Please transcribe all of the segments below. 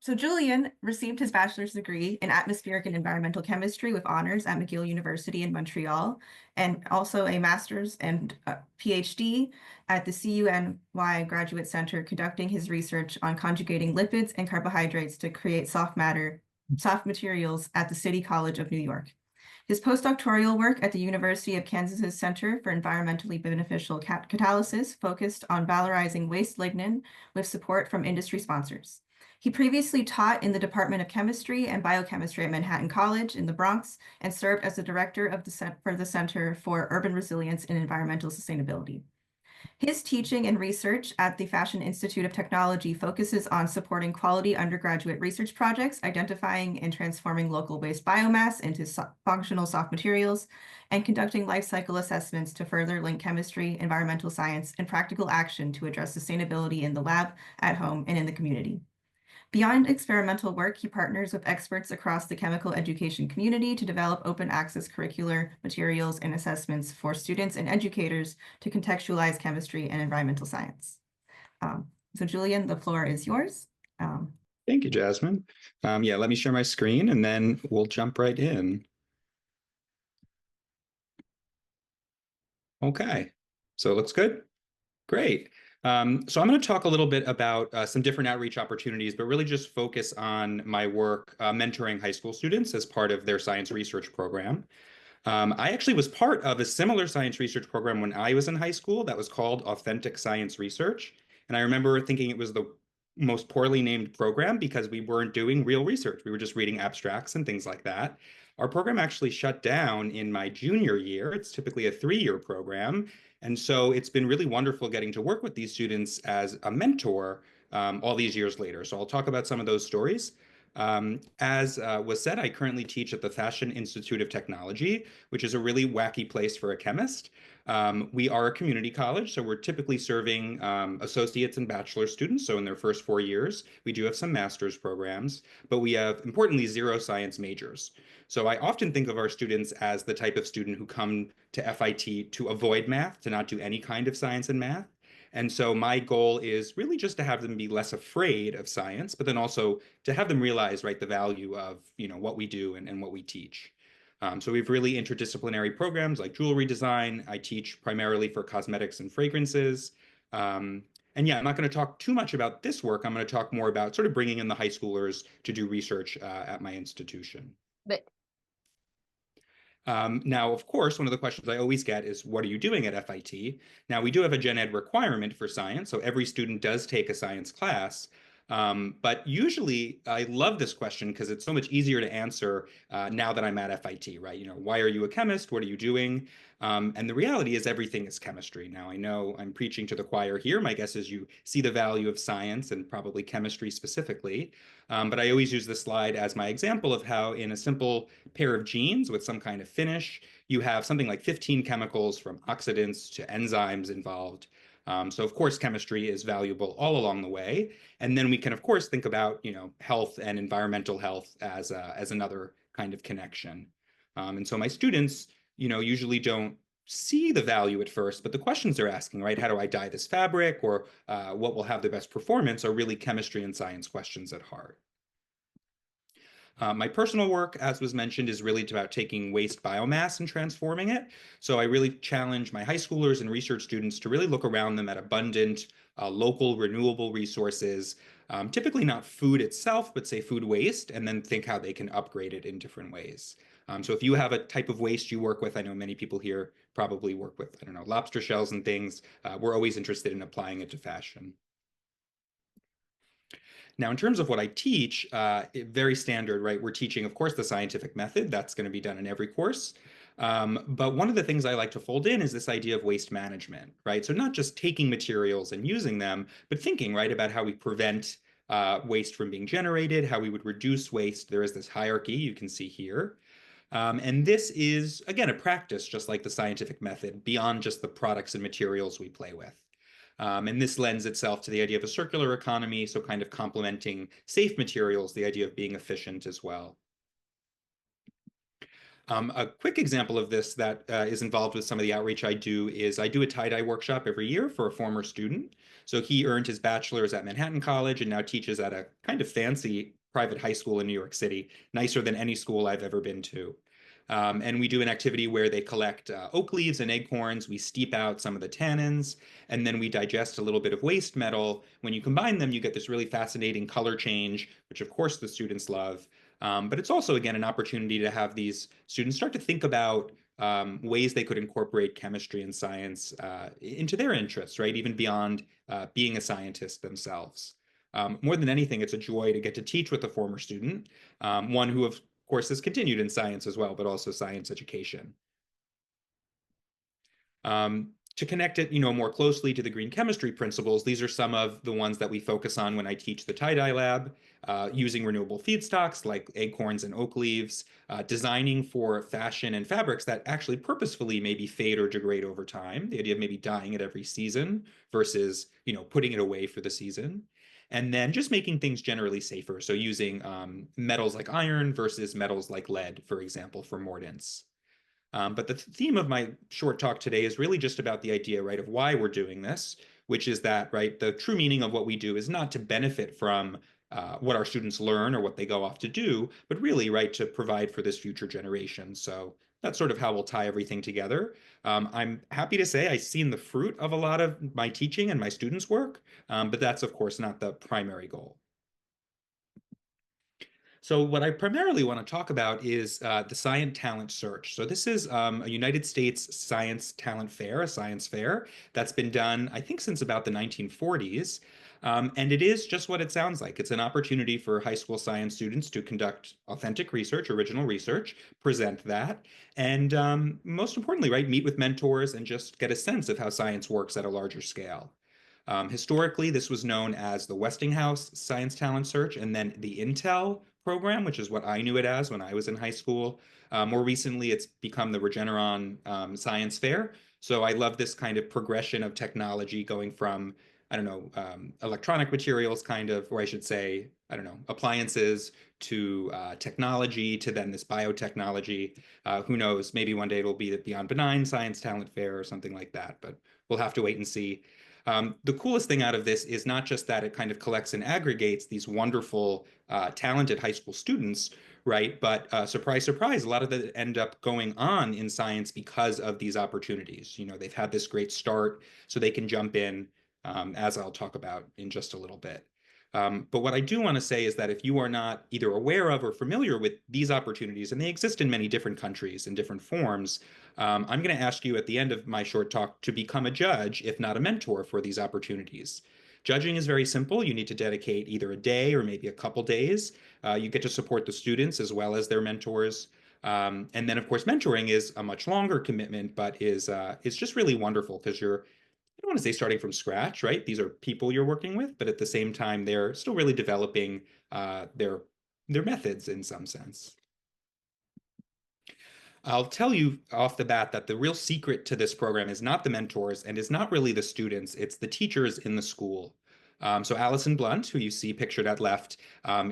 So Julian received his bachelor's degree in atmospheric and environmental chemistry with honors at McGill University in Montreal, and also a master's and PhD at the CUNY Graduate Center, conducting his research on conjugating lipids and carbohydrates to create soft materials at the City College of New York. His postdoctoral work at the University of Kansas's Center for Environmentally Beneficial Catalysis focused on valorizing waste lignin with support from industry sponsors. He previously taught in the Department of Chemistry and Biochemistry at Manhattan College in the Bronx and served as the director of the Center for Urban Resilience and Environmental Sustainability. His teaching and research at the Fashion Institute of Technology focuses on supporting quality undergraduate research projects, identifying and transforming local waste biomass into functional soft materials, and conducting life cycle assessments to further link chemistry, environmental science, and practical action to address sustainability in the lab, at home, and in the community. Beyond experimental work, he partners with experts across the chemical education community to develop open access curricular materials and assessments for students and educators to contextualize chemistry and environmental science. So Julian, the floor is yours. Thank you, Jasmine. Yeah, let me share my screen and then we'll jump right in. Okay, so it looks good. Great. So I'm going to talk a little bit about some different outreach opportunities, but really just focus on my work mentoring high school students as part of their science research program. I actually was part of a similar science research program when I was in high school that was called Authentic Science Research. And I remember thinking it was the most poorly named program because we weren't doing real research. We were just reading abstracts and things like that. Our program actually shut down in my junior year. It's typically a 3-year program. And so it's been really wonderful getting to work with these students as a mentor all these years later. So I'll talk about some of those stories. As was said, I currently teach at the Fashion Institute of Technology, which is a really wacky place for a chemist. We are a community college, so we're typically serving associates and bachelor students. So in their first 4 years, we do have some master's programs, but we have, importantly, 0 science majors. So I often think of our students as the type of student who come to FIT to avoid math, to not do any kind of science and math. And so my goal is really just to have them be less afraid of science, but then also to have them realize, right, the value of, what we do and what we teach. So we have really interdisciplinary programs like jewelry design. I teach primarily for cosmetics and fragrances. And yeah, I'm not going to talk too much about this work. I'm going to talk more about sort of bringing in the high schoolers to do research at my institution. But Now, of course, one of the questions I always get is, what are you doing at FIT? Now, we do have a gen ed requirement for science, so every student does take a science class. But usually, I love this question because it's so much easier to answer now that I'm at FIT, right? Why are you a chemist? What are you doing? And the reality is everything is chemistry. Now, I know I'm preaching to the choir here. My guess is you see the value of science and probably chemistry specifically. But I always use this slide as my example of how in a simple pair of jeans with some kind of finish, you have something like 15 chemicals from oxidants to enzymes involved. So of course, chemistry is valuable all along the way. And then we can, of course, think about, health and environmental health as another kind of connection. And so my students, usually don't see the value at first, but the questions they're asking, right? How do I dye this fabric? Or what will have the best performance are really chemistry and science questions at heart. My personal work, as was mentioned, is really about taking waste biomass and transforming it. So I really challenge my high schoolers and research students to really look around them at abundant, local, renewable resources, typically not food itself, but say food waste, and then think how they can upgrade it in different ways. So if you have a type of waste you work with, I know many people here probably work with, I don't know, lobster shells and things. We're always interested in applying it to fashion. Now, in terms of what I teach, very standard, right? We're teaching, of course, the scientific method. That's going to be done in every course. But one of the things I like to fold in is this idea of waste management, right? So not just taking materials and using them, but thinking, right, about how we prevent waste from being generated, how we would reduce waste. There is this hierarchy you can see here. And this is, again, a practice, just like the scientific method, beyond just the products and materials we play with. And this lends itself to the idea of a circular economy, so kind of complementing safe materials, the idea of being efficient as well. A quick example of this that is involved with some of the outreach I do is I do a tie-dye workshop every year for a former student. So he earned his bachelor's at Manhattan College and now teaches at a kind of fancy private high school in New York City, nicer than any school I've ever been to. And we do an activity where they collect oak leaves and acorns. We steep out some of the tannins, and then we digest a little bit of waste metal. When you combine them, you get this really fascinating color change, which of course the students love. But it's also, again, an opportunity to have these students start to think about ways they could incorporate chemistry and science into their interests, right? Even beyond being a scientist themselves. More than anything, it's a joy to get to teach with a former student, one who, of course, has continued in science as well, but also science education. To connect it, more closely to the green chemistry principles, these are some of the ones that we focus on when I teach the tie-dye lab, using renewable feedstocks like acorns and oak leaves, designing for fashion and fabrics that actually purposefully maybe fade or degrade over time. The idea of maybe dyeing it every season versus, putting it away for the season. And then just making things generally safer. So using metals like iron versus metals like lead, for example, for mordants. But the theme of my short talk today is really just about the idea, right, of why we're doing this, which is that, right, the true meaning of what we do is not to benefit from what our students learn or what they go off to do, but really, right, to provide for this future generation. So that's sort of how we'll tie everything together. I'm happy to say I've seen the fruit of a lot of my teaching and my students' work, but that's, of course, not the primary goal. So what I primarily want to talk about is the Science Talent Search. So this is a United States science talent fair, a science fair that's been done, I think, since about the 1940s. And it is just what it sounds like. It's an opportunity for high school science students to conduct authentic research, original research, present that, and most importantly, right, meet with mentors and just get a sense of how science works at a larger scale. Historically, this was known as the Westinghouse Science Talent Search and then the Intel program, which is what I knew it as when I was in high school. More recently, it's become the Regeneron Science Fair. So I love this kind of progression of technology going from, I don't know, electronic materials kind of, or I should say, I don't know, appliances to technology to then this biotechnology. Who knows? Maybe one day it'll be the Beyond Benign Science Talent Fair or something like that, but we'll have to wait and see. The coolest thing out of this is not just that it kind of collects and aggregates these wonderful, talented high school students, right? But surprise, surprise, a lot of them end up going on in science because of these opportunities. They've had this great start, so they can jump in, as I'll talk about in just a little bit. But what I do want to say is that if you are not either aware of or familiar with these opportunities, and they exist in many different countries in different forms, I'm going to ask you at the end of my short talk to become a judge, if not a mentor, for these opportunities. Judging is very simple. You need to dedicate either a day or maybe a couple days. You get to support the students as well as their mentors. And then, of course, mentoring is a much longer commitment, but is just really wonderful because I don't want to say starting from scratch, right? These are people you're working with, but at the same time, they're still really developing their methods in some sense. I'll tell you off the bat that the real secret to this program is not the mentors and is not really the students, it's the teachers in the school. So Allison Blunt, who you see pictured at left,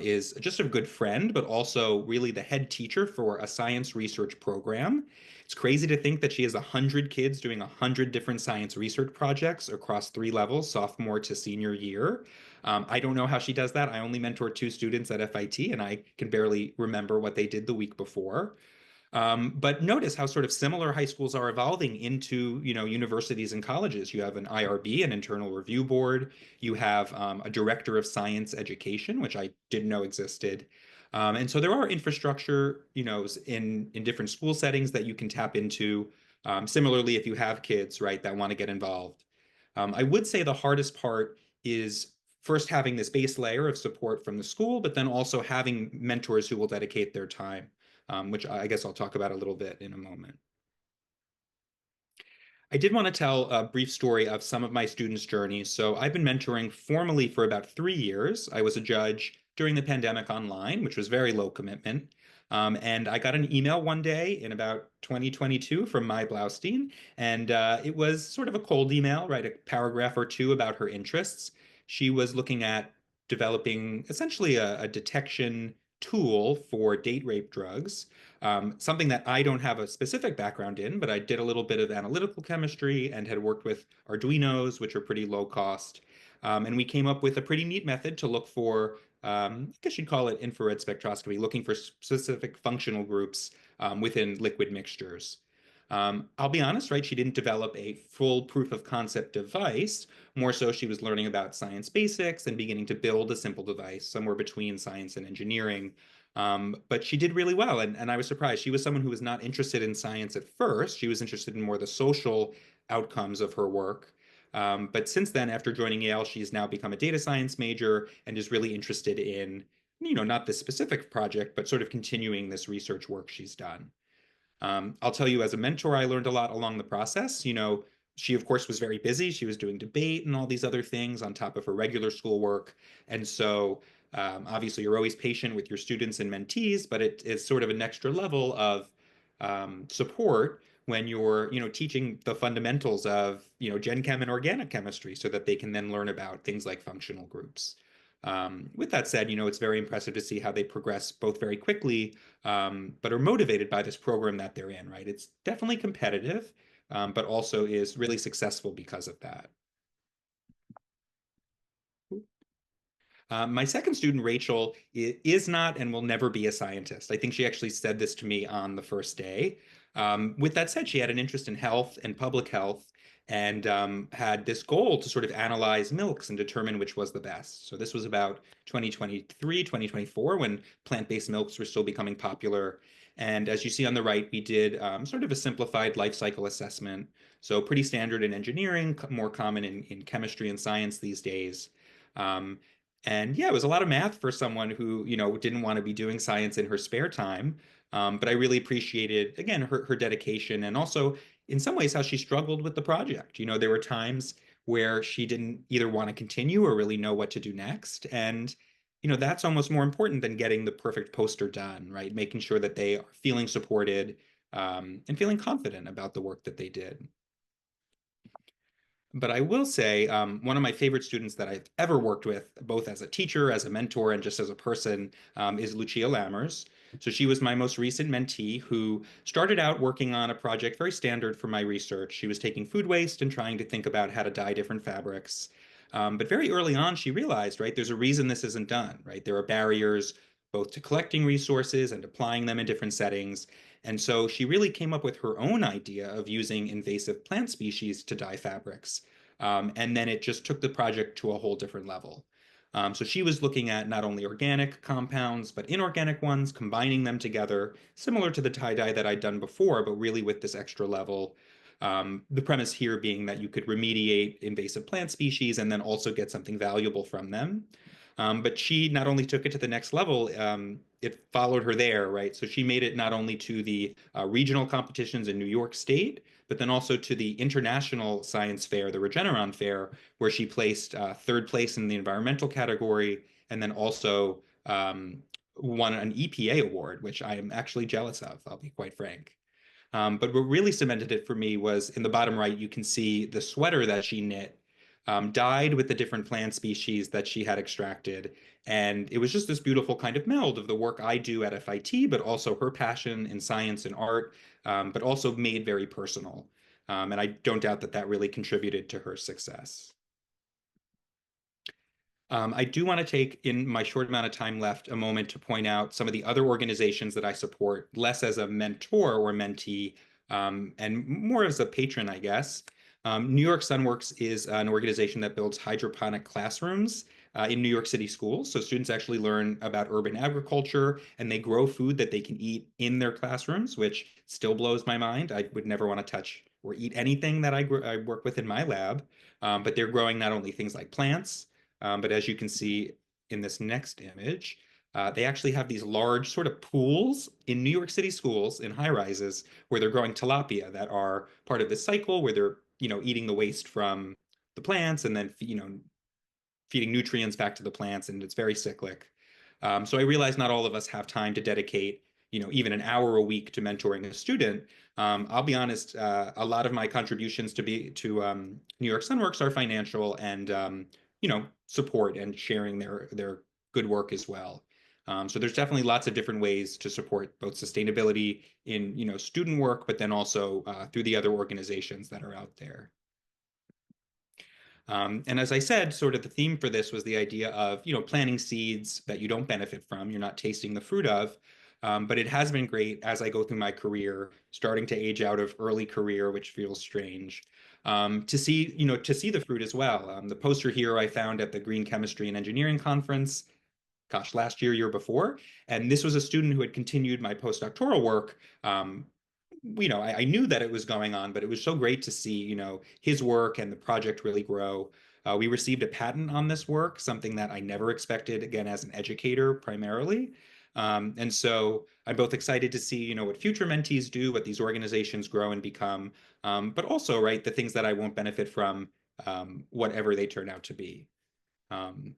is just a good friend, but also really the head teacher for a science research program. It's crazy to think that she has 100 kids doing 100 different science research projects across 3 levels, sophomore to senior year. I don't know how she does that. I only mentor 2 students at FIT, and I can barely remember what they did the week before. But notice how sort of similar high schools are evolving into, universities and colleges. You have an IRB, an internal review board. You have a director of science education, which I didn't know existed. And so there are infrastructure, in different school settings that you can tap into. Similarly, if you have kids, right, that want to get involved. I would say the hardest part is first having this base layer of support from the school, but then also having mentors who will dedicate their time, which I guess I'll talk about a little bit in a moment. I did want to tell a brief story of some of my students' journeys. So I've been mentoring formally for about 3 years. I was a judge during the pandemic online, which was very low commitment. And I got an email one day in about 2022 from Mai Blaustein, and it was sort of a cold email, right? A paragraph or two about her interests. She was looking at developing essentially a detection tool for date rape drugs, something that I don't have a specific background in, but I did a little bit of analytical chemistry and had worked with Arduinos, which are pretty low cost. And we came up with a pretty neat method to look for, I guess you'd call it infrared spectroscopy, looking for specific functional groups within liquid mixtures. I'll be honest, right? She didn't develop a full proof of concept device. More so, she was learning about science basics and beginning to build a simple device somewhere between science and engineering. But she did really well, and I was surprised. She was someone who was not interested in science at first. She was interested in more the social outcomes of her work. But since then, after joining Yale, she's now become a data science major and is really interested in, not this specific project, but sort of continuing this research work she's done. I'll tell you, as a mentor, I learned a lot along the process. She, of course, was very busy. She was doing debate and all these other things on top of her regular schoolwork. And so, obviously, you're always patient with your students and mentees, but it is sort of an extra level of support when you're, teaching the fundamentals of, Gen Chem and organic chemistry so that they can then learn about things like functional groups. With that said, it's very impressive to see how they progress both very quickly, but are motivated by this program that they're in, right? It's definitely competitive, but also is really successful because of that. My second student, Rachel, is not and will never be a scientist. I think she actually said this to me on the first day. With that said, she had an interest in health and public health and had this goal to sort of analyze milks and determine which was the best. So this was about 2023, 2024, when plant-based milks were still becoming popular. And as you see on the right, we did sort of a simplified life cycle assessment. So pretty standard in engineering, more common in chemistry and science these days. Um, and yeah, it was a lot of math for someone who, didn't want to be doing science in her spare time. But I really appreciated, again, her dedication and also, in some ways, how she struggled with the project. There were times where she didn't either want to continue or really know what to do next. And, that's almost more important than getting the perfect poster done, right? Making sure that they are feeling supported and feeling confident about the work that they did. But I will say, one of my favorite students that I've ever worked with, both as a teacher, as a mentor, and just as a person, is Lucia Lammers. So she was my most recent mentee who started out working on a project very standard for my research. She was taking food waste and trying to think about how to dye different fabrics. But very early on, she realized, right, there's a reason this isn't done, right? There are barriers both to collecting resources and applying them in different settings. And so she really came up with her own idea of using invasive plant species to dye fabrics. And then it just took the project to a whole different level. So she was looking at not only organic compounds, but inorganic ones, combining them together, similar to the tie-dye that I'd done before, but really with this extra level. The premise here being that you could remediate invasive plant species and then also get something valuable from them. But she not only took it to the next level, it followed her there, right? So she made it not only to the regional competitions in New York State, but then also to the international science fair, the Regeneron Fair, where she placed third place in the environmental category, and then also won an EPA award, which I am actually jealous of, I'll be quite frank. But what really cemented it for me was in the bottom right, you can see the sweater that she knit, dyed with the different plant species that she had extracted. And it was just this beautiful kind of meld of the work I do at FIT, but also her passion in science and art, but also made very personal. And I don't doubt that that really contributed to her success. I do want to take, in my short amount of time left, a moment to point out some of the other organizations that I support, less as a mentor or mentee, and more as a patron, I guess. New York Sunworks is an organization that builds hydroponic classrooms in New York City schools. So students actually learn about urban agriculture and they grow food that they can eat in their classrooms, which still blows my mind. I would never want to touch or eat anything that I work with in my lab. But they're growing not only things like plants, but as you can see in this next image, they actually have these large sort of pools in New York City schools in high rises where they're growing tilapia that are part of this cycle where they're, eating the waste from the plants and then, feeding nutrients back to the plants, and it's very cyclic. So I realize not all of us have time to dedicate, even an hour a week to mentoring a student. I'll be honest, a lot of my contributions to New York Sunworks are financial and support and sharing their good work as well. So there's definitely lots of different ways to support both sustainability in, student work, but then also through the other organizations that are out there. And as I said, sort of the theme for this was the idea of, planting seeds that you don't benefit from, you're not tasting the fruit of. But it has been great as I go through my career, starting to age out of early career, which feels strange, to see the fruit as well. The poster here I found at the Green Chemistry and Engineering Conference, gosh, last year before. And this was a student who had continued my postdoctoral work. I knew that it was going on, but it was so great to see, his work and the project really grow. We received a patent on this work, something that I never expected, again, as an educator primarily. And so I'm both excited to see, what future mentees do, what these organizations grow and become, but also, right, the things that I won't benefit from, whatever they turn out to be.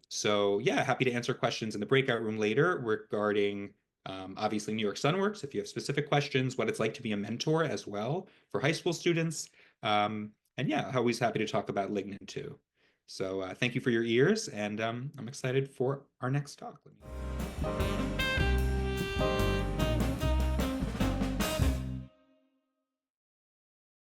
So yeah, happy to answer questions in the breakout room later regarding obviously New York Sunworks, if you have specific questions, what it's like to be a mentor as well for high school students. And yeah, always happy to talk about Lignin too. So thank you for your ears, and I'm excited for our next talk.